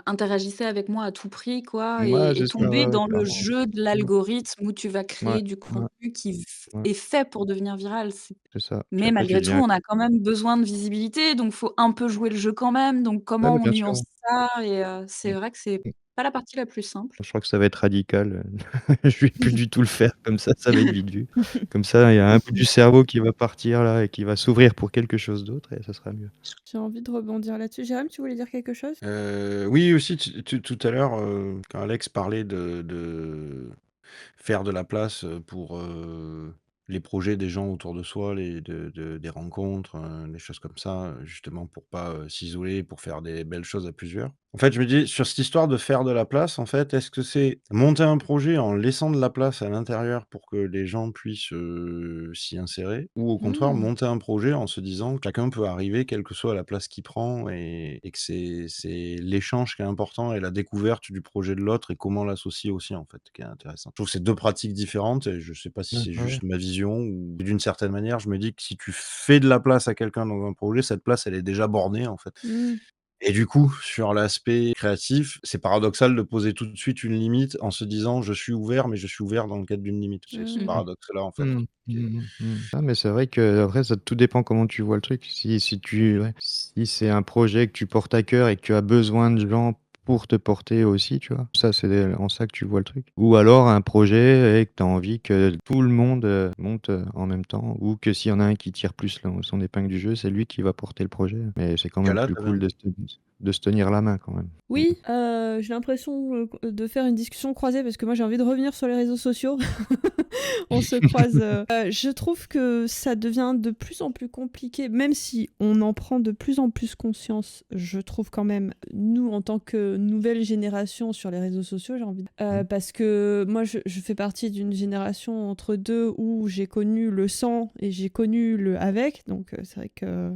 «interagissez avec moi à tout prix» quoi Ouais, et c'est ça, tomber ouais, ouais, dans le clairement. jeu de Mmh. l'algorithme où tu vas Ouais, créer du ouais, contenu qui f ouais, est fait pour devenir viral. c'est ça. Puis Mais après tu malgré tout, deviens on a quand même besoin de visibilité, donc faut un peu jouer le jeu quand même. Donc ouais, comment bah, on bien sûr, ouais. nuance ça et c'est Mmh. vrai que c'est Mmh. pas la partie la plus simple. Je crois que ça va être radical, je vais plus du tout le faire comme ça va être vite vu. Comme ça, il y a un bout du cerveau qui va partir là et qui va s'ouvrir pour quelque chose d'autre et ça sera mieux. J'ai envie de rebondir là-dessus. Jérôme, tu voulais dire quelque chose? Oui aussi tout à l'heure, quand Alex parlait de faire de la place, pour, les projets des gens autour de soi, des rencontres, des choses comme ça, justement pour pas, s'isoler, pour faire des belles choses à plusieurs. En fait, je me dis sur cette histoire de faire de la place, en fait, est-ce que c'est monter un projet en laissant de la place à l'intérieur pour que les gens puissent, s'y insérer? Ou au contraire, Mmh. monter un projet en se disant que chacun peut arriver quelle que soit la place qu'il prend et que c'est l'échange qui est important et la découverte du projet de l'autre et comment l'associer aussi, en fait, qui est intéressant. Je trouve que c'est 2 pratiques différentes et je sais pas si Ouais, c'est ouais, ouais. juste ma vision ou d'une certaine manière, je me dis que si tu fais de la place à quelqu'un dans un projet, cette place, elle est déjà bornée, en fait. Mmh. Et du coup, sur l'aspect créatif, c'est paradoxal de poser tout de suite une limite en se disant: «Je suis ouvert, mais je suis ouvert dans le cadre d'une limite». C'est ce Mmh. Mmh. paradoxe-là, en fait, Mmh. qui est Mmh mh. Mmh. Ah mais c'est vrai qu'après ça tout dépend comment tu vois le truc. Si tu ouais, si c'est un projet que tu portes à cœur et que tu as besoin de gens pour te porter aussi, tu vois? Ça, c'est en ça que tu vois le truc. Ou alors un projet et que tu as envie que tout le monde, monte, en même temps ou que s'il y en a un qui tire plus son épingle du jeu, c'est lui qui va porter le projet. Mais c'est quand même là, plus tu avais cool de se tenir la main quand même. Mmh. Oui, j'ai l'impression, de faire une discussion croisée parce que moi j'ai envie de revenir sur les réseaux sociaux. On se croise, je trouve que ça devient de plus en plus compliqué, même si on en prend de plus en plus conscience, je trouve quand même, nous en tant que nouvelle génération sur les réseaux sociaux, j'ai envie Mmh. parce que moi je fais partie d'une génération entre 2 où j'ai connu le sans et j'ai connu le avec, donc c'est vrai que,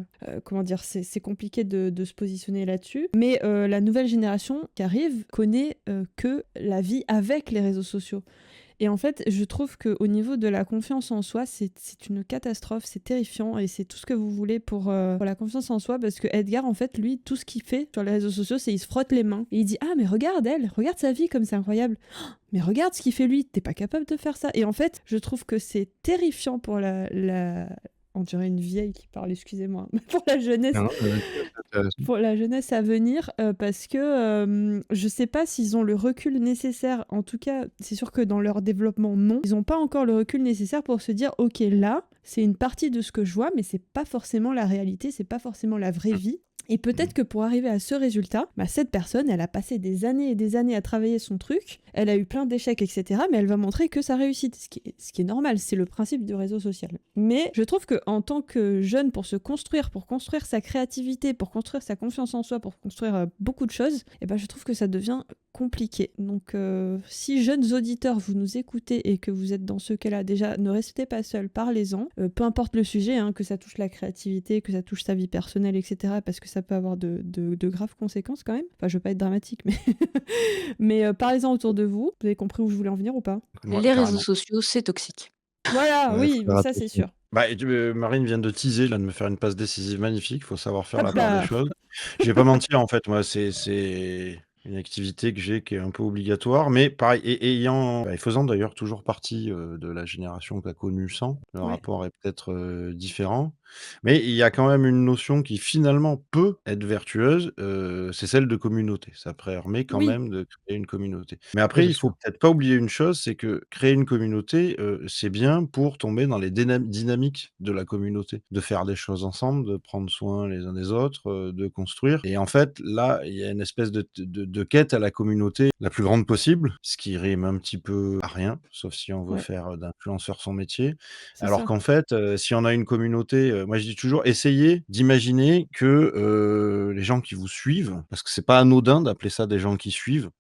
comment dire? C'est compliqué de se positionner là-dessus. Mais la nouvelle génération qui arrive connaît, que la vie avec les réseaux sociaux. Et en fait, je trouve qu'au niveau de la confiance en soi, c'est une catastrophe, c'est terrifiant et c'est tout ce que vous voulez pour la confiance en soi parce que Edgar, en fait, lui, tout ce qu'il fait sur les réseaux sociaux, c'est il se frotte les mains et il dit: «Ah, mais regarde elle, regarde sa vie comme c'est incroyable. Oh, mais regarde ce qu'il fait lui, t'es pas capable de faire ça». Et en fait, je trouve que c'est terrifiant pour on dirait une vieille qui parle, excusez-moi, pour la jeunesse Non, non, mais vas-y, ouais, c'est intéressant. pour la jeunesse à venir, parce que, je sais pas s'ils ont le recul nécessaire. En tout cas, c'est sûr que dans leur développement, non. Ils ont pas encore le recul nécessaire pour se dire: «OK, là, c'est une partie de ce que je vois, mais c'est pas forcément la réalité, c'est pas forcément la vraie vie». Et peut-être que pour arriver à ce résultat, bah, cette personne, elle a passé des années et des années à travailler son truc, elle a eu plein d'échecs, etc., mais elle va montrer que sa réussite, ce qui est normal, c'est le principe du réseau social. Mais je trouve que en tant que jeune, pour construire sa créativité, pour construire sa confiance en soi, pour construire beaucoup de choses, et ben, je trouve que ça devient compliqué. Donc si jeunes auditeurs, vous nous écoutez et que vous êtes dans ce cas-là, déjà, ne restez pas seuls, parlez-en. Peu importe le sujet, hein, que ça touche la créativité, que ça touche sa vie personnelle, etc., parce que ça peut avoir de graves conséquences quand même. Enfin, je veux pas être dramatique, mais, mais parlez-en autour de vous. Vous avez compris où je voulais en venir ou pas? ouais, Les réseaux carrément. sociaux, c'est toxique. Voilà, Ouais, faut oui, faire ça c'est attention. sûr. Bah, Marine vient de teaser là, de me faire une passe décisive magnifique. Il faut savoir faire Hop la part des là! choses. Je vais pas mentir, en fait, moi, c'est une activité que j'ai qui est un peu obligatoire, mais pareil et faisant d'ailleurs toujours partie, de la génération qui a connu sans, le Ouais. rapport est peut-être, différent. Mais il y a quand même une notion qui finalement peut être vertueuse, c'est celle de communauté. Ça permet quand Oui, même de créer une communauté. Mais Oui, après, c'est il faut sûr. peut-être pas oublier une chose, c'est que créer une communauté, c'est bien pour tomber dans les dynamiques de la communauté, de faire des choses ensemble, de prendre soin les uns des autres, de construire et en fait, là, il y a une espèce de quête à la communauté la plus grande possible, ce qui rime un petit peu à rien, sauf si on veut ouais, faire, d'influenceur son métier. c'est Alors ça. qu'en fait, si on a une communauté, moi je dis toujours: «Essayez d'imaginer que, les gens qui vous suivent» parce que c'est pas anodin d'appeler ça des gens qui suivent,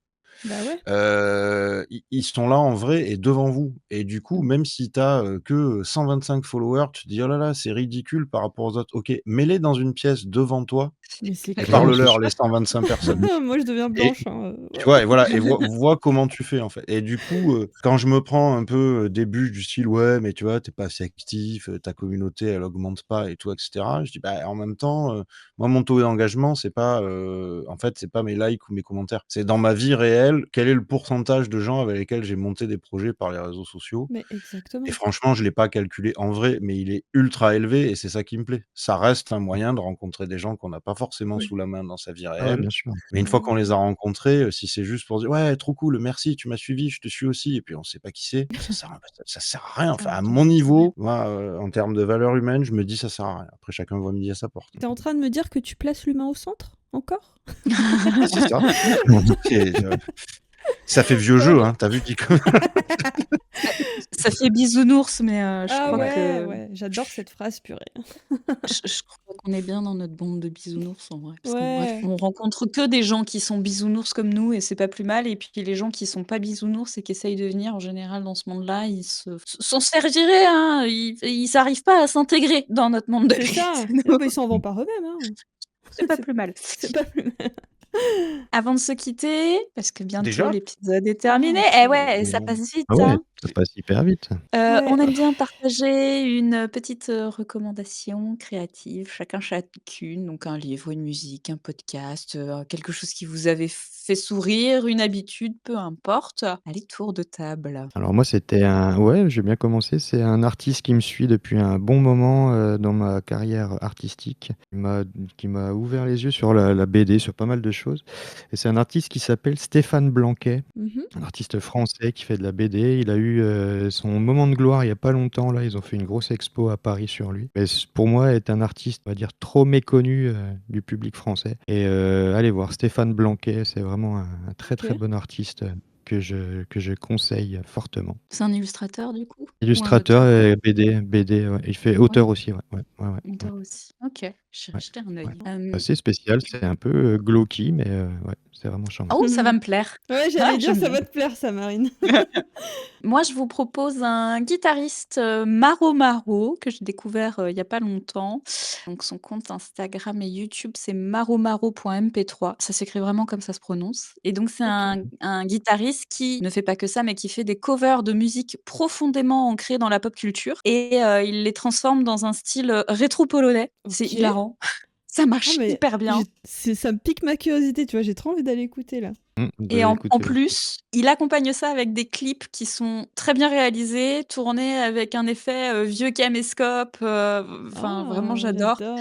Bah ouais. Ils sont là en vrai et devant vous et du coup, Mmh. même si tu as, que 125 followers, tu te dis: «Oh là là, c'est ridicule par rapport aux autres». OK, mets-les dans une pièce devant toi Mais c'est et Ouais, clair. c'est parle-leur sûr. les 125 personnes. Moi, je deviens Et blanche, hein, tu vois? Et voilà et vois comment tu fais, en fait et du coup, quand je me prends un peu, des bûches du style: «Ouais, mais tu vois, tu es pas assez actif, ta communauté, elle augmente pas et tout» et cetera. Je dis: «Bah, en même temps, moi, mon taux d'engagement, c'est pas, en fait, c'est pas mes likes ou mes commentaires. C'est dans ma vie réelle, quel est le pourcentage de gens avec lesquels j'ai monté des projets par les réseaux sociaux?» Mais Et exactement. franchement, je l'ai pas calculé en vrai, mais il est ultra élevé et c'est ça qui me plaît. Ça reste un moyen de rencontrer des gens qu'on n'a pas forcément Oui. sous la main dans sa vie Ah ouais, réelle. bien sûr. Mais une Bah fois oui. qu'on les a rencontrés, si c'est juste pour dire: «Ouais, trop cool, merci, tu m'as suivi, je te suis aussi» et puis on sait pas qui c'est, ça sert à rien. Enfin, Ça à ça mon sert à rien. niveau, moi, en termes de valeur humaine, je me dis: «Ça sert à rien». Après chacun voit midi à sa porte. Tu en train de me dire que tu places l'humain au centre? Encore? C'est ça. C'est, ça fait vieux jeu, hein, tu vu qui Bah, ça fait bisounours, mais je Ah crois ouais, que ouais, j'adore cette phrase, purée. je crois qu'on est bien dans notre bande de bisounours en vrai. Parce qu'en vrai, Ouais. on rencontre que des gens qui sont bisounours comme nous et c'est pas plus mal et puis les gens qui sont pas bisounours et qui essayent de venir en général dans ce monde-là, ils s'en se faire virer, hein, ils arrivent pas à s'intégrer dans notre monde de C'est ça. bisounours. Eh bah, ils s'en vont par eux-mêmes, hein. C'est pas C'est plus mal. c'est pas plus mal. Avant de se quitter, parce que bientôt déjà? l'épisode est terminé, Oh eh purée. ouais, ça passe vite, Ah ouais, hein. ça passe hyper vite. On Ouais. aime bien partager une petite, recommandation créative, chacun chacune, donc un livre, une musique, un podcast, quelque chose qui vous avait fait sourire, une habitude, peu importe. Allez, tour de table. Alors moi, c'était un ouais, j'ai bien commencé. C'est un artiste qui me suit depuis un bon moment, dans ma carrière artistique. Qui m'a ouvert les yeux sur la BD, sur pas mal de choses et c'est un artiste qui s'appelle Stéphane Blanquet, Mmh. un artiste français qui fait de la BD. Il a eu, son moment de gloire il y a pas longtemps là, ils ont fait une grosse expo à Paris sur lui. Mais pour moi est un artiste, on va dire, trop méconnu, du public français et allez voir Stéphane Blanquet, c'est vraiment un très, très OK. bon artiste, que je conseille fortement. C'est un illustrateur du coup? Ou un Illustrateur webzine? et BD, ouais. Il fait Ouais, auteur aussi, ouais, ouais, ouais, ouais, ouais, auteur aussi. OK, j'irai ouais, jeter un ouais. œil. Assez spécial, c'est un peu, glauqui, mais ouais, c'est vraiment charmant. Oh, ça va me plaire. Ouais, Ah, j'allais dire, j'aime ça bien. va te plaire ça, Marine. Moi, je vous propose un guitariste, Maro Maro, que j'ai découvert, il y a pas longtemps. Donc son compte Instagram et YouTube, c'est maromaro.mp3. Ça s'écrit vraiment comme ça se prononce et donc c'est OK. un guitariste qui ne fait pas que ça, mais qui fait des covers de musique profondément ancrées dans la pop culture et il les transforme dans un style, rétro polonais. C'est OK. hilarant. Ça Ah marche mais hyper bien. ça me pique ma curiosité, tu vois? J'ai trop envie d'aller écouter là. Et Bah, en écoutez, plus, il accompagne ça avec des clips qui sont très bien réalisés, tournés avec un effet, vieux caméscope, enfin vraiment Oh, j'adore. j'adore.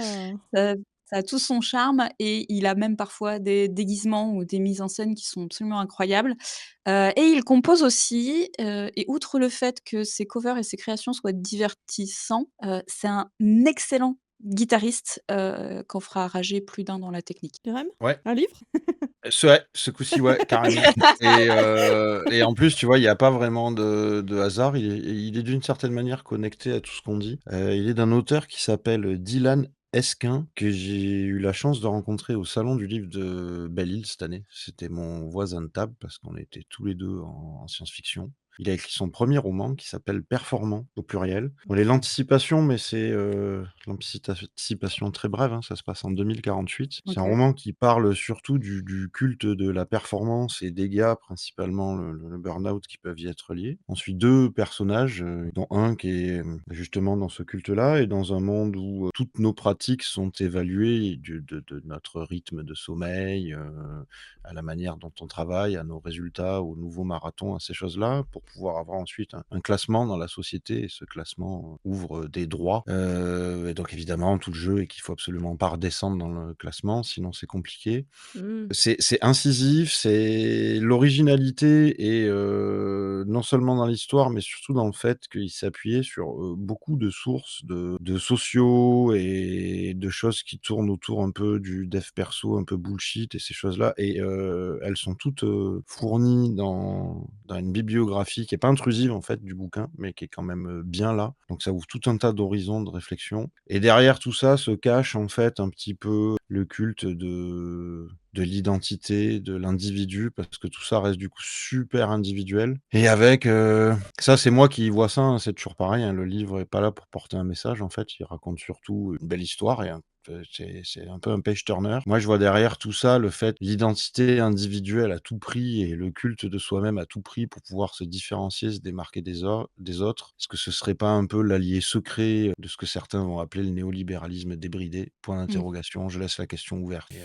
Ça ça a tout son charme et il a même parfois des déguisements ou des mises en scène qui sont absolument incroyables. Et il compose aussi, et outre le fait que ses covers et ses créations soient divertissants, c'est un excellent guitariste, qu'en fera rager plus d'un dans la technique. Jérém? Ouais. Un livre? Ouais, ce coup-ci, ouais, carrément et en plus, tu vois, il y a pas vraiment de hasard. Il est d'une certaine manière connecté à tout ce qu'on dit. Il est d'un auteur qui s'appelle Dylan Esquin, que j'ai eu la chance de rencontrer au salon du livre de Belle-Île cette année. C'était mon voisin de table parce qu'on était tous les 2 en science-fiction. Il a écrit son premier roman qui s'appelle Performant au pluriel. Bon, OK. les l'anticipation, mais c'est, l'anticipation très brève, hein, ça se passe en 2048. C'est un OK. roman qui parle surtout du culte de la performance et des gars, principalement le burn-out qui peuvent y être liés. Ensuite, 2 personnages, dont un qui est, justement dans ce culte-là et dans un monde où, toutes nos pratiques sont évaluées de notre rythme de sommeil, à la manière dont on travaille, à nos résultats, aux nouveaux marathons, à ces choses-là, pour pouvoir avoir ensuite un classement dans la société et ce classement ouvre des droits. Et donc évidemment, tout le jeu est qu'il faut absolument pas redescendre dans le classement, sinon c'est compliqué. Mmh. C'est incisif, c'est l'originalité et non seulement dans l'histoire, mais surtout dans le fait qu'il s'appuyait sur, beaucoup de sources de sociaux et de choses qui tournent autour un peu du dev perso, un peu bullshit et ces choses-là et elles sont toutes, fournies dans une bibliographie qui est pas intrusive en fait du bouquin, mais qui est quand même, bien là. Donc ça ouvre tout un tas d'horizons de réflexion et derrière tout ça se cache en fait un petit peu le culte de l'identité, de l'individu, parce que tout ça reste du coup super individuel et avec, ça c'est moi qui vois ça, hein, c'est toujours pareil, hein, le livre est pas là pour porter un message en fait, il raconte surtout une belle histoire et c'est un peu un page turner. Moi, je vois derrière tout ça le fait l'identité individuelle à tout prix et le culte de soi-même à tout prix pour pouvoir se différencier, se démarquer des autres. Est-ce que ce serait pas un peu l'allié secret de ce que certains vont appeler le néolibéralisme débridé? Point d'interrogation, je laisse la question ouverte. Et,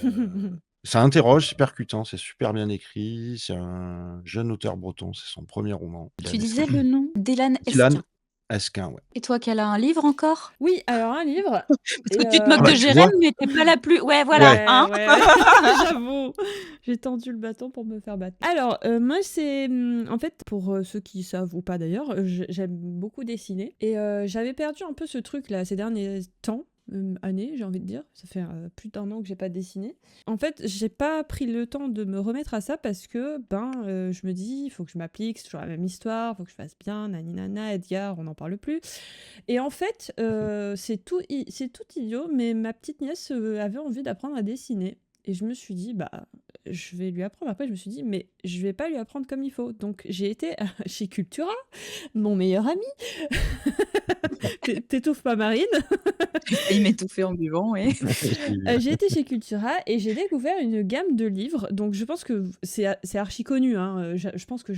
ça interroge, c'est percutant, c'est super bien écrit, c'est un jeune auteur breton, c'est son premier roman. Il a Tu des disais le nom d'Elan Dylan Esquin. Esquin, ouais. Et toi, qu'elle a un livre encore? Oui, alors un livre. Parce que Et, tu te moques Ah bah, de tu Jérém, vois? mais t'es pas la plus. Ouais, voilà, Ouais, hein. ouais, ouais. J'avoue. J'ai tendu le bâton pour me faire battre. Alors, moi, c'est. En fait, pour ceux qui savent ou pas d'ailleurs, j'aime beaucoup dessiner. Et j'avais perdu un peu ce truc-là ces derniers temps. Années, j'ai envie de dire. Ça fait plus d'1 an que j'ai pas dessiné. En fait, j'ai pas pris le temps de me remettre à ça parce que, je me dis, il faut que je m'applique, c'est toujours la même histoire, il faut que je fasse bien, nani nana, Edgar, on n'en parle plus. Et en fait, c'est tout idiot, mais ma petite nièce avait envie d'apprendre à dessiner. Et je me suis dit, je vais lui apprendre. Après, je me suis dit, mais je vais pas lui apprendre comme il faut. Donc, j'ai été chez Cultura, mon meilleur ami. T'étouffes pas, Marine. J'ai failli m'étouffer en buvant, ouais. J'ai été chez Cultura et j'ai découvert une gamme de livres. Donc, je pense que c'est archi connu. Hein. Je pense que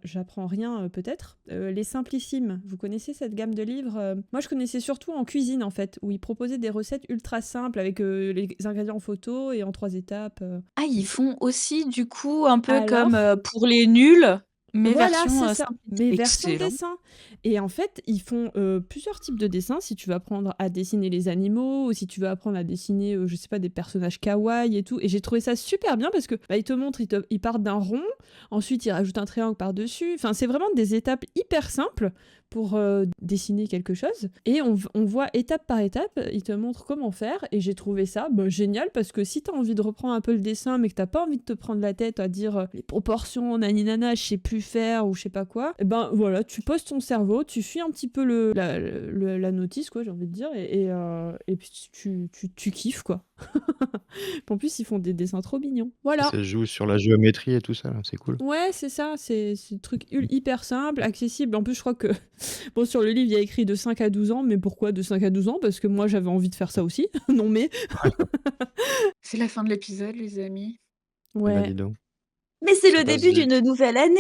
j'apprends rien, peut-être. Les Simplissimes, vous connaissez cette gamme de livres? Moi, je connaissais surtout en cuisine, en fait, où ils proposaient des recettes ultra simples avec les ingrédients en photo et en 3 étapes. Ah, ils font aussi, du coup, un peu Alors comme pour les nuls, mais Voilà, version c'est ça. simplifiée. Mais version Excellent. dessin. Et en fait, ils font plusieurs types de dessins. Si tu veux apprendre à dessiner les animaux, ou si tu veux apprendre à dessiner, je sais pas, des personnages kawaii et tout. Et j'ai trouvé ça super bien parce que ils te montrent, ils partent d'un rond, ensuite ils rajoutent un triangle par-dessus. Enfin, c'est vraiment des étapes hyper simples pour dessiner quelque chose. Et on voit étape par étape, ils te montrent comment faire. Et j'ai trouvé ça génial parce que si t'as envie de reprendre un peu le dessin, mais que t'as pas envie de te prendre la tête à dire les proportions, nani nana, je sais plus faire ou je sais pas quoi, et voilà, tu poses ton cerveau, tu suis un petit peu la notice, quoi, j'ai envie de dire, et puis tu kiffes, quoi. En plus, ils font des dessins trop mignons. Voilà. Ça se joue sur la géométrie et tout ça, là, c'est cool. Ouais, c'est ça, c'est un truc hyper simple, accessible. En plus, je crois que bon, sur le livre, il y a écrit de 5 à 12 ans, mais pourquoi de 5 à 12 ans? Parce que moi, j'avais envie de faire ça aussi. Non, mais. C'est la fin de l'épisode, les amis. Bah, Ouais. dis donc. Mais c'est Ça le passe début vite. d'une nouvelle année.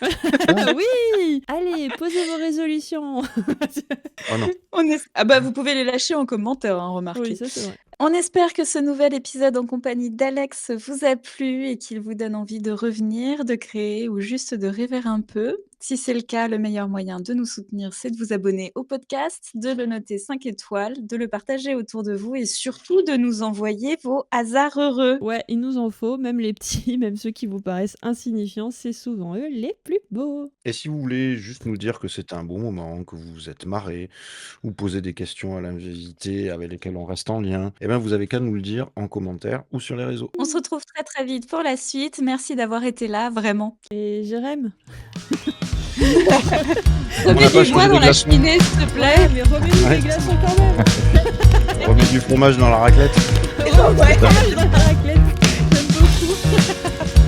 Oui! Allez, posez vos résolutions. Oh non. Ah bah, vous pouvez les lâcher en commentaire, hein, remarquez. Oui, ça c'est vrai. On espère que ce nouvel épisode en compagnie d'Alex vous a plu et qu'il vous donne envie de revenir, de créer ou juste de rêver un peu. Si c'est le cas, le meilleur moyen de nous soutenir, c'est de vous abonner au podcast, de le noter 5 étoiles, de le partager autour de vous et surtout de nous envoyer vos hasards heureux. Ouais, il nous en faut, même les petits, même ceux qui vous paraissent insignifiants, c'est souvent eux les plus beaux. Et si vous voulez juste nous dire que c'était un bon moment, que vous vous êtes marrés, ou poser des questions à l'invité avec lesquelles on reste en lien, eh ben vous avez qu'à nous le dire en commentaire ou sur les réseaux. On se retrouve très très vite pour la suite. Merci d'avoir été là, vraiment. Et Jérém? On n'a pas Remets du changé bois de dans la glaçon. cheminée, s'il te plaît. mais remets-nous Ouais. des glaçons quand même. Remets du fromage dans la raclette. Remets du fromage dans la raclette. J'aime beaucoup.